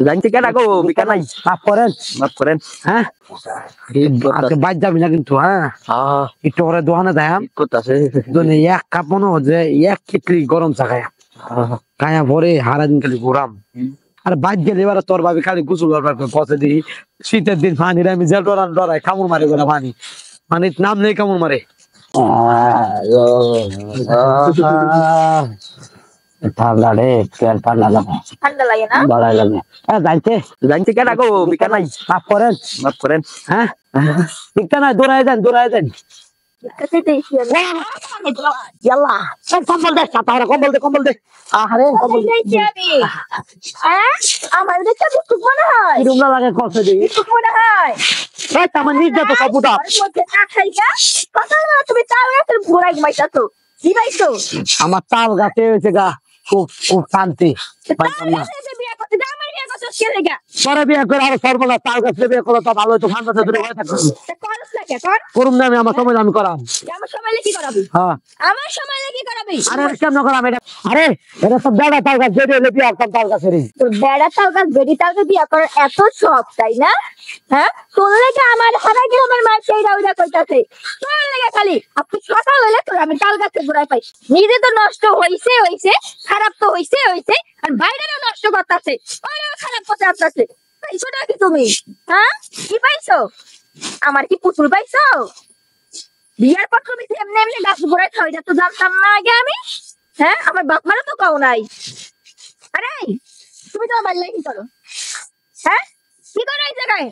জানতে কেন গো বিকার নাই মাফ করেন হ্যাঁ আজকে বাইর যাবি না কিন্তু হ্যাঁ একটু করে দোকানে যাই করতেছে এক কাপ মনে হচ্ছে এক কেটলি গরম চা খায়া খায়া পরে হারা দিন খালি ঘুরাম আর বাইর গেলে এবার তোর ভাবি খালি গোসল করবার পথে দিই শীতের দিন পানির আমি যে ডরাই কামড় মারে গোলা পানি নাম নেই কামড় মারে ঠান্ডা রে ঠান্ডা লাগে না বড়াই লাগে জানতে কেন গো বিকার নাই মাফ করেন হ্যাঁ ঠিকটা নাই দৌড়ায় দেন কম্বল দে আরে আমার দেখে খুব মনে হয় রুমলা লাগে কষ্ট দিই খুব মনে হয় আমার নিজে তো সবুটা তুমি তাল গাছের ঘোড়ায় ঘুমাইছো কি পাইছো আমার তাল গাছে হয়েছে গা খুব শান্তি পরে বিয়ে করে আরো সর্বনা তাল গাছে বিয়ে করো তো ভালো তো ঠান্ডা দূরে হয়ে থাকবে করুম না আমি আমার সময় আমি করাম আমার সময় কি করাবি হ্যাঁ আমার সময় কি করাবি আরে কেমন করাম এটা আরে এটা সব বেড়া তাল গাছ বেরিয়ে এলে বিয়ে করতাম তাল গাছেরই তোর বেড়া তাল গাছ বেরি তালকে বিয়ে করার এত শখ তাই না হ্যাঁ তোর লেগে আমার হারা গেলে আমার মা সেইটা ওইটা কইতাছে তোর লেগে খালি আপনি সকাল হলে তোর আমি তাল গাছের গোড়ায় পাই নিজে তো নষ্ট হইছে খারাপ তো হইছে আর বাইরেও নষ্ট করতেছে বাইরেও খারাপ করতে আসতেছে পাইছো নাকি তুমি হ্যাঁ কি পাইছো আমার কি পুতুল পাইছো বিয়ার পর তুমি এমনি গাছ গোড়ায় খাওয়া যা তো জানতাম না আগে আমি হ্যাঁ আমার বাপ মারও তো কাউ নাই আরে তুমি তো আমার কি করো হ্যাঁ কি করো এই জায়গায়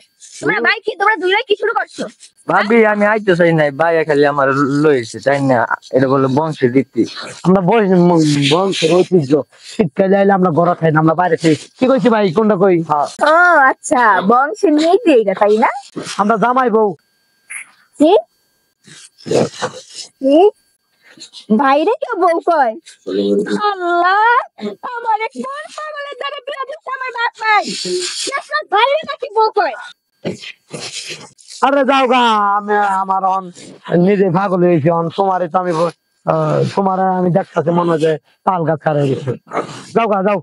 তোমরা দুই ভাই কি শুরু করছো ভাবি আমি আইতে চাই নাই ভাই খালি আমার লইছে তাই না এটা বলে বংশের রীতি আমরা বংশের ঐতিহ্য শীতকালে আইলে আমরা ঘরে খাই না আমরা বাইরে খাই কি কইছি ভাই কোনটা কই ও আচ্ছা বংশের নীতি এইটা তাই না আমরা জামাই বউ কি বাইরে কেউ বউ কয় আল্লাহ আমার কোন পাগলের দ্বারা বিয়ে দিচ্ছে আমার বাপ নাই বাইরে নাকি বউ কয় আরে যাও গা আমি আমার নিজে পাগল হয়েছি তোমারে তো আমি তোমার আমি দেখতেছি মনে হয় যে তাল গাছ খারে গেছে যাও গা যাও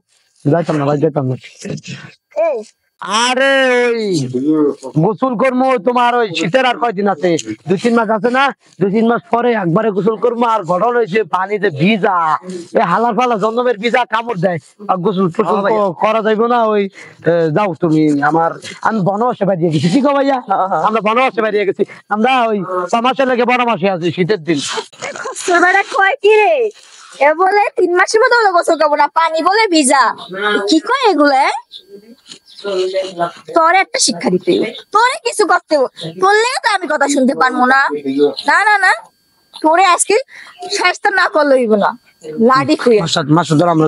যাইতাম না ভাই যেতাম না আরে ওই গোসল করবো তোমার ওই শীতের আর কয়দিন আছে 2-3 মাস আছে না 2-3 মাস পরে একবারে গোসল করবো আর ঘটনা হয়েছে পানিতে ভিজা এই হালার ফালা জন্মের ভিজা কামড় দেয় আর গোসল করা যাইবো না ওই যাও তুমি আমি বনবাসে বাড়িয়ে গেছি ঠিক ভাইয়া আমরা বনবাসে বাড়িয়ে গেছি আমরা ওই 6 মাসের লেগে বনবাসে আছি শীতের দিন কয় কি রে এ বলে 3 মাসের মতো হলো গোসল করবো না পানি বলে ভিজা কি কয় এগুলো তোর একটা শিক্ষা দিতে তোরে কিছু করতে বললেও তো আমি কথা শুনতে পারবো না না তোরে আজকে শাস্তি না করলে হইব না লাডি খুঁয়ে মাস ধরে আমরা